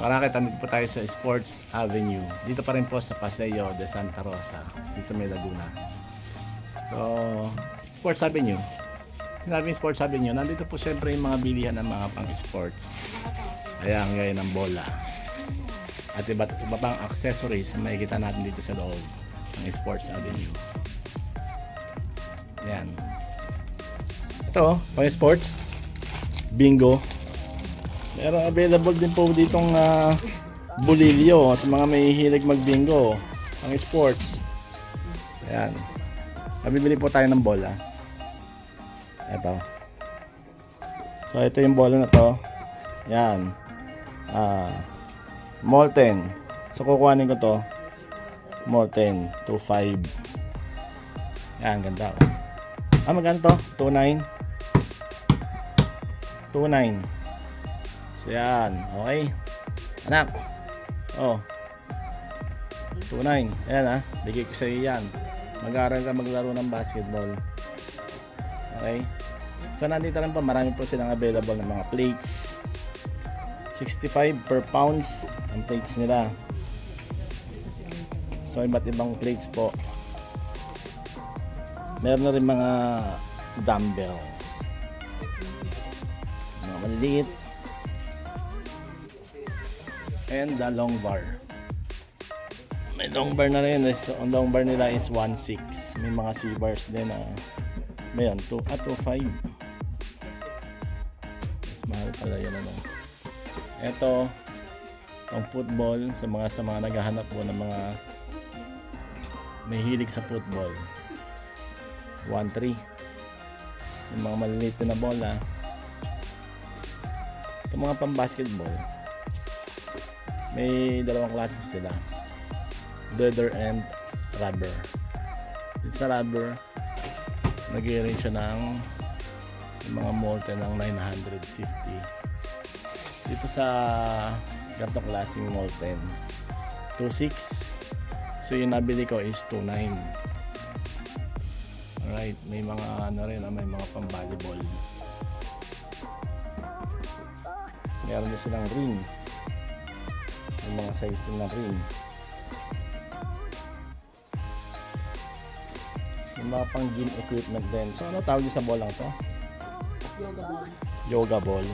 Marakit, andito po tayo sa Sports Avenue. Dito pa rin po sa Paseo de Santa Rosa, dito sa May Laguna. So, Sports Avenue. Sinabing Sports Avenue, nandito po syempre yung mga bilihan ng mga pang-sports. Ayan, gaya ng bola. At iba pang accessories na makikita natin dito sa loob ng Sports Avenue. Ayan. Ito, pang-sports. Bingo. Meron available din po ditong bulilyo sa mga may hilig magbingo ang sports. Ayan. Nabibili po tayo ng bola. Ito. So ito yung bola na to. Ayan. Molten. So kukuhanin ko to. Molten 2.5. Ayan, ganda. Maganda to? 2.9. 2.9. So yan, okay. Anak. Oh. 2.9. Ayan bigay ko sa iyo yan. Mag-aaral ka maglaro ng basketball. Okay. So nandito rin pa, marami po silang available ng mga plates. 65 per pounds ang plates nila. So iba't ibang plates po. Meron na rin mga dumbbells. Mga maliliit. And the long bar. May long bar na rin. Ang long bar nila is 1.6. May mga C-bars din na may 2.5. Mas mahal pala yun Ito ang football sa mga naghahanap po ng mga may hilig sa football. 1.3. Yung mga maliliit na bola. Ito mga pang basketball. May dalawang klase sila, leather and rubber. Dito sa rubber, nag-i-range siya ng mga molten ng 950. Dito sa ganitong klaseng molten 2.6. So yung nabili ko is 2.9. Alright, may mga may mga pang volleyball. Meron din silang ring. Yung mga size din ng ring. Yung mga pang gym equipment din. So ano tawag sa bolang to? Yoga ball.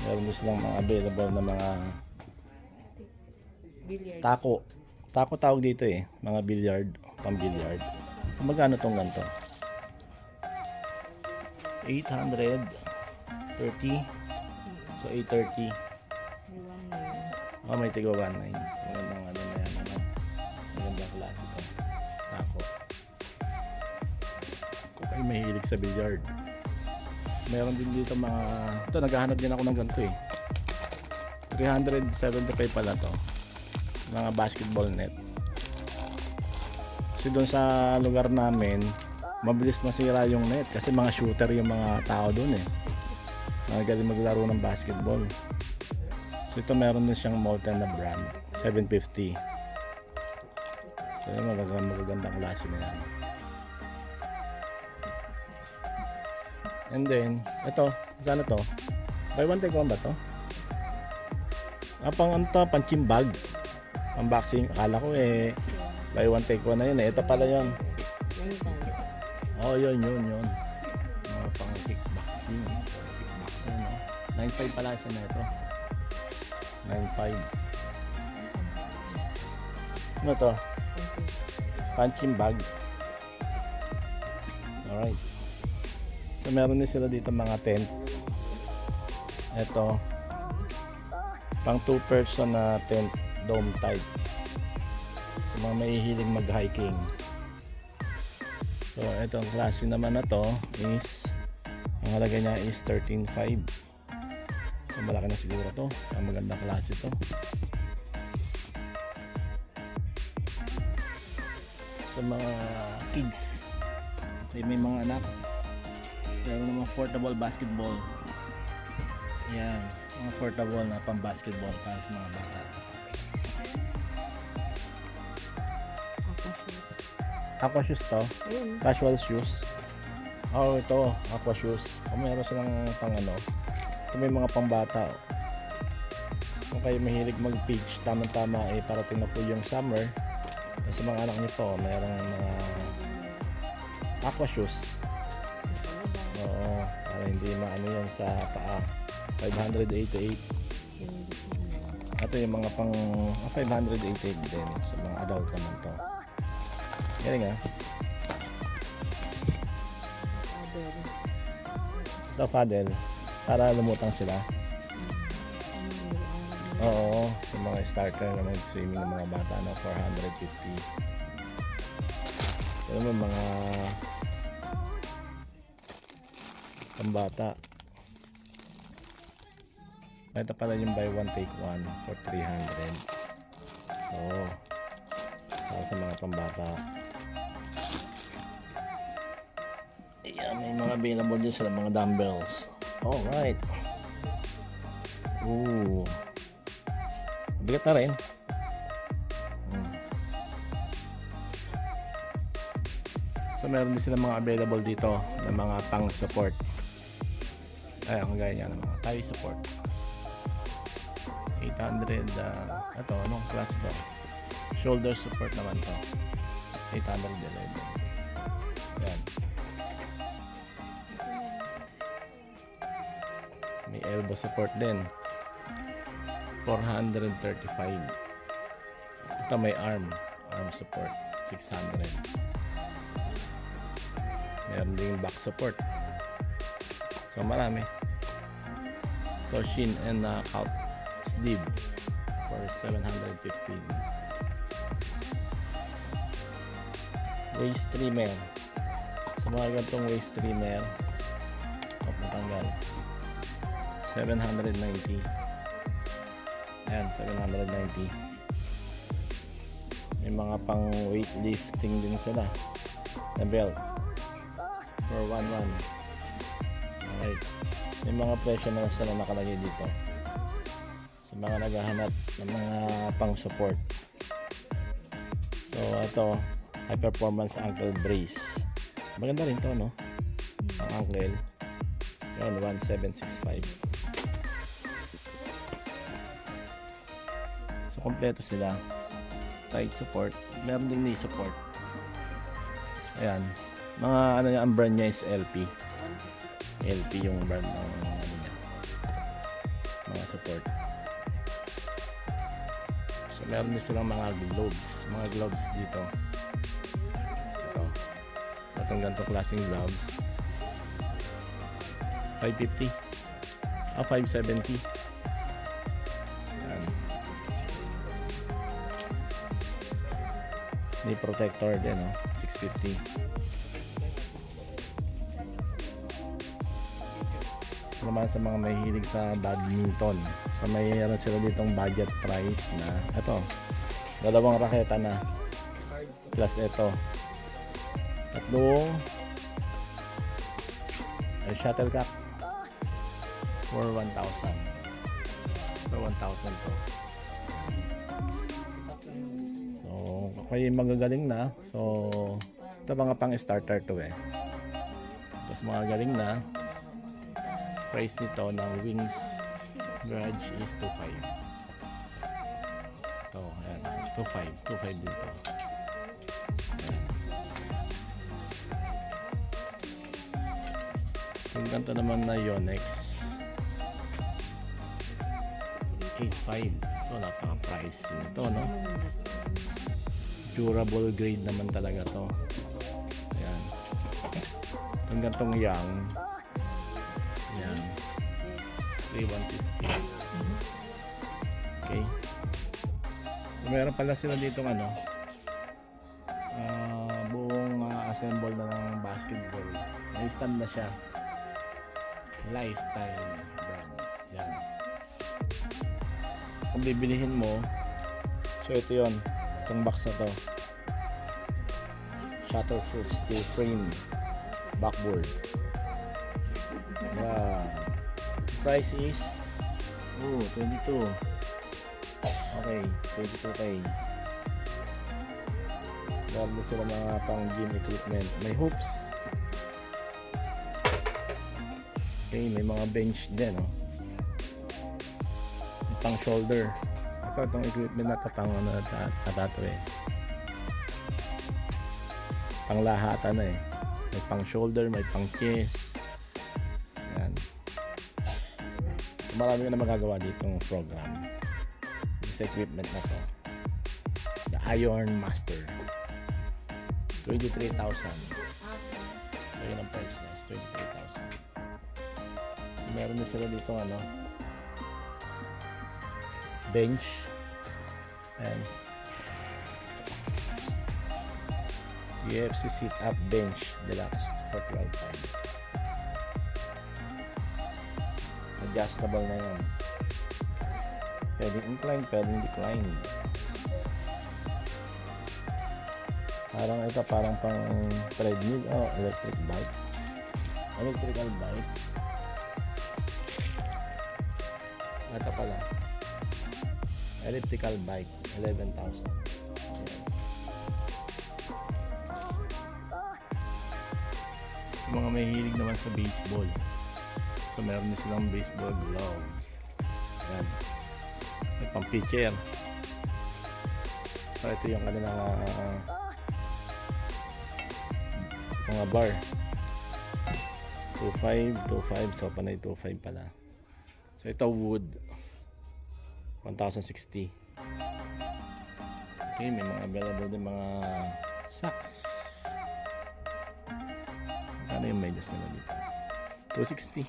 Meron din silang mga available na mga tako. Tako tawag dito mga billiard, pang billiard. Magkano tong ganito? 830. So 830. May tigo 1.9. Magandang na yan. Magandang klase ko. Tako. Kung kayo mahilig sa billiard. Meron din dito mga... Ito, naghahanap din ako ng ganito 375 pala to. Mga basketball net. Kasi doon sa lugar namin, mabilis masira yung net. Kasi mga shooter yung mga tao doon magaling maglaro ng basketball. So ito meron din siyang molten na brand 750. So yun, magagandang klase na yan. And then ito, magkano to? Buy one take one ba to? Pang chimbag, pang boxing. Akala ko buy one take one na yun ito pala yun. Yun mga pang kickboxing. 9.5 pala siya na ito. 9.5. Ano to? Punching bag. Alright. So meron din sila dito mga tent. Ito. Pang 2 person na tent, dome type. So, mga may hilig mag-hiking. So itong klase naman na to is ang halaga niya is 13.5. So, malaki na siguro to. Ang magandang klase to. Sa mga kids, may mga anak, meron naman portable basketball. Yan, mga portable na pang basketball para sa mga bata. Aqua shoes to? Casual shoes. Ito, aqua shoes. Meron silang pang Ito may mga pambata. Oh. Kung kayo mahilig mag-beach, tama-tama parating na po yung summer. Sa mga anak nyo po, mayroong mga aqua shoes. Oo, para hindi maano yun sa paa. 588. Ito yung mga pang 588 din sa mga adult naman to. Galing ah. Ito paddle para lumutang sila. Oo, yung mga starter na mag-swimming ng mga bata na 450. Ito naman mga pambata. Ito pala yung buy one take one for 300. Oo, para sa mga pambata. Ayan, may mga available din sila mga dumbbells. Alright. Ooh, bigat na rin. So meron din sila mga available dito na mga pang support. Ay, ang gaya niya ng mga thigh support. 800. Ito, anong class to? Shoulder support naman to. 811. Yan. May elbow support din. 435. Ito may arm support 600. Meron ding back support. So marami. So shin and calf sleeve for 715. Waist trimmer. So mga ganitong waist trimmer, matanggal 790. Ayan, 790. May mga pang weightlifting din sila na belt for 11. Alright, may mga presyo na sila nakalagay dito sa mga naghahanap ng mga pang support. So ito, high performance ankle brace. Maganda rin to, no? Ang ankle yun, 1765. So kompleto sila. Tight support, meron din knee support. Ayan, mga ano niya, ang brand niya is LP. LP yung brand ng ano niya, mga support. So meron din silang mga gloves dito. Ito, itong ganito klaseng gloves, 550, 570. Ayan. Knee protector din, 650. Naman sa mga mahilig sa badminton, so mayroon sila ditong budget price na ito, dalawang raketa na plus ito, tatlong shuttlecock for 1,000. So 1,000 to. So kayo magagaling na, so ito mga pang starter to tapos mga galing na. Price nito ng Wings Garage is 2.5. Ito, ayan, 2.5 dito. Yung ganito naman na Yonex 8.5. So napaka-price nito, no? Durable grade naman talaga to. Ayan. Yung gantong yang, yan, 3,150. Okay. So, meron pala sila ditong buong assemble na ng basketball. May stand na siya. Lifestyle brand. Yan. Kung bibilihin mo, so ito yon, itong box na to. Shatterproof steel frame backboard. Price is 22. Okay, 22K. Meron din sila mga pang gym equipment. May hoops. Okay, may mga bench din, pang shoulder. Itong equipment na ito pang ano ata to eh. Pang lahatan na eh. May pang shoulder, may pang chest. Yan. Marami na magagawa ditong program. This equipment na to. The Iron Master. 23,000. So yun ang price niya. 23,000. Meron din sila dito ano. Bench. And UFC sit-up bench deluxe for 12,500. Adjustable na yan. Pwedeng incline, pwedeng decline. Parang ito, parang pang treadmill o electric bike. Electrical bike. Ito pala. Elliptical bike, 11,000. Mga may hilig naman sa baseball. So meron din silang baseball gloves. Ayan. May pang pitcher. So ito yung kanilang mga bar. 2.5, 2.5. So panay 2.5 pala. So ito wood. 1,060. Okay, may mga available din mga socks. Ano yung medyas nila dito? 260.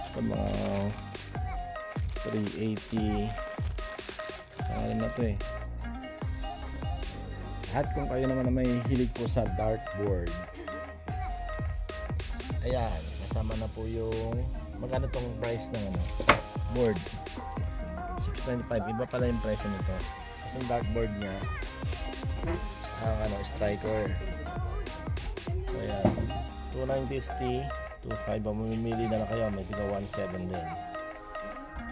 Ito mga 380. Ano na ito eh. At kung kayo naman na may hilig po sa dartboard, ayan, kasama na po yung magkano tong price ng ano, board. 695. Iba pala yung presyo nito. Kasi yung dartboard niya ang ano, striker. So ayan, 2,950, 2,500. Mamimili na lang kayo, may tiga 1,700 din.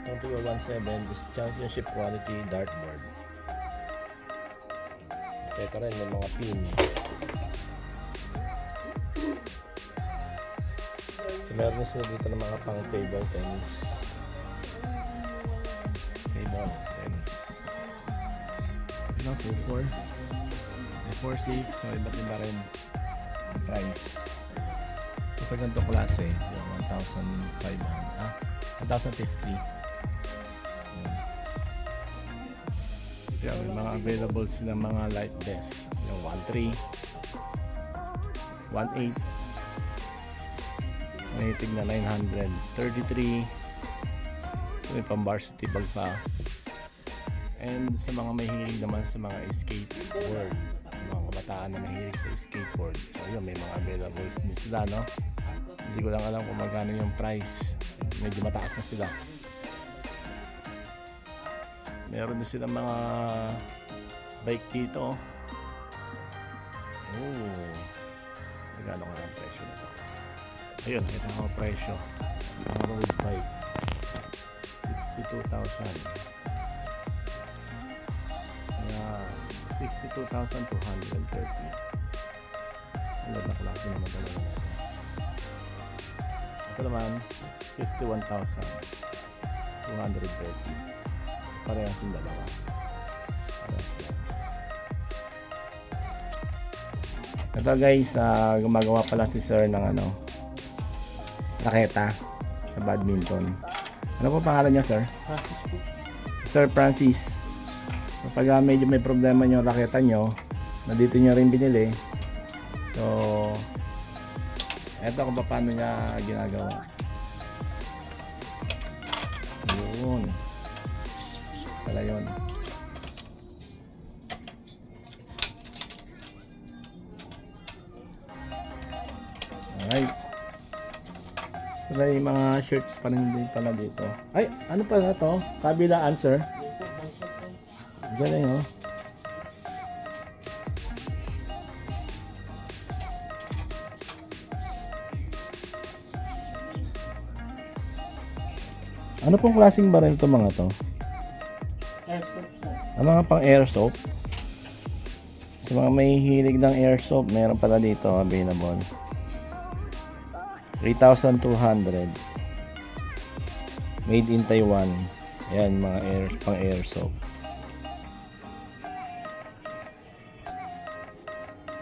Itong tiga 1,700 is championship quality dartboard. Ito rin yung mga pin. So meron sila dito ng mga pang table tennis. Table tennis. Ito, 2,400. 4.6, so iba't iba rin ang price. So sa ganito klase, yung 1,500, 1,050. Kaya may mga available sila mga light desk, yung 1.3, 1.8, may tig na 933. So may pang varsity bag pa. And sa mga may hilig naman sa mga skateboard, mga kabataan na mahilig sa skateboard, so yun, may mga available din sila, no? Hindi ko lang alam kung magkano yung price, medyo mataas na sila. Meron din sila mga bike dito. Oh, magkano nga ang presyo nito? Ayun, ito ang presyo ng road bike, 62,000. 62,230. Ang ganda klase naman talaga natin. Ito naman 51,230. Parehas yung dalawa. Parehas lang. Ito guys, gumagawa pala si sir ng ano, raketa sa badminton. Ano po pangalan niya, sir? Francis po. Sir Francis. Kapag medyo may problema yung raketa nyo, na dito nyo rin binili, so eto kung paano niya ginagawa. Yun pala yun. Alright, so may mga shirt pa rin din pala dito. Ay, ano pala to? Kabilaan, sir? Galing, oh. Ano pong klaseng baril ito mga to? Airsoft, sir. Ang mga pang airsoft. Sa mga may hilig ng airsoft, meron pala dito available. 3,200. Made in Taiwan. Ayan, mga pang airsoft.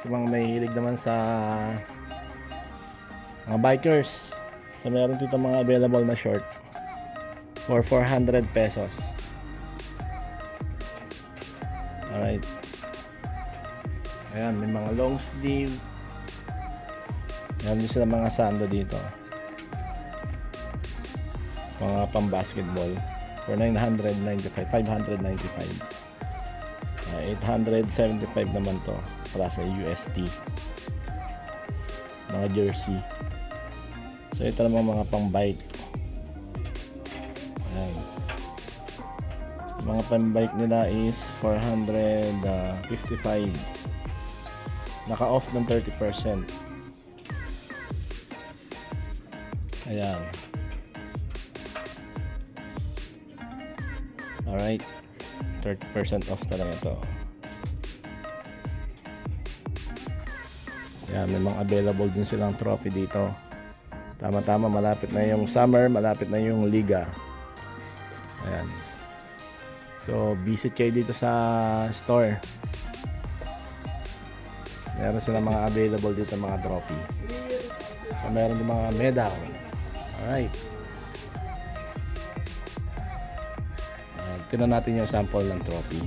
Sa mga mahilig naman sa mga bikers. So meron dito mga available na short for 400 pesos. Alright. Ayan, may mga long sleeve. Meron din sila mga sando dito. Mga pang basketball for 995, 595. 875 naman to para sa UST. Mga jersey. So ito naman mga pang bike. Ayan. Mga pang bike nila is 455. Naka off ng 30%. Ayan. Alright. 30% off talaga ito. Ayan, may mga available din silang trophy dito. Tama-tama, malapit na yung summer, malapit na yung liga. Ayan. So, visit kayo dito sa store. Meron silang mga available dito mga trophy. So, meron din mga medal. Alright. Tingnan natin yung sample ng trophy.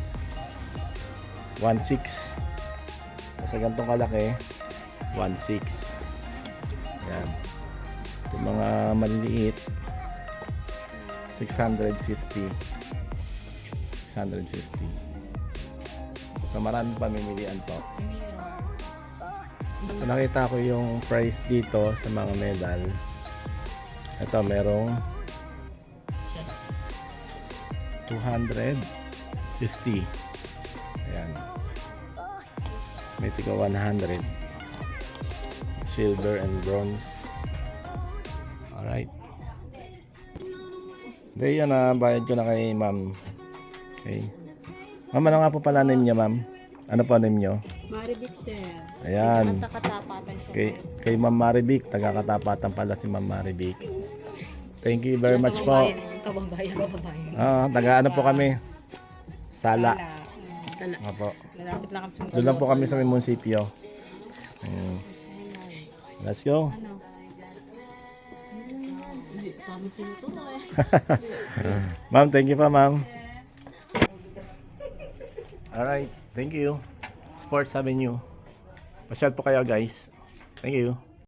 1.6. So, sa gantong kalaki, 1.6. Yan. Yung mga maliliit, 650. 650. So, maraming pamimilian po. So, nakita ko yung price dito sa mga medal. Ito, merong 250. Ayan. May tiga 100. Silver and bronze. Alright. Then yun na, bayad ko na kay ma'am. Okay. Ma'am, ano nga po pala name niya, ma'am? Ano po name niyo? Marivic, sir. Ayan. Sa katapatan siya. Kay Ma'am Marivic. Taga-Katapatan pala si Ma'am Marivic. Thank you very much po. Kababayan. Taga-ano po kami? Sala. Sala. Opo. Malapit lang kami sa Doon lang po kami sa may munisipyo. Let's go. Kami tinuturo eh. Ma'am, thank you pa, ma'am. Alright, thank you. Sports Avenue. Pasyal po kayo, guys. Thank you.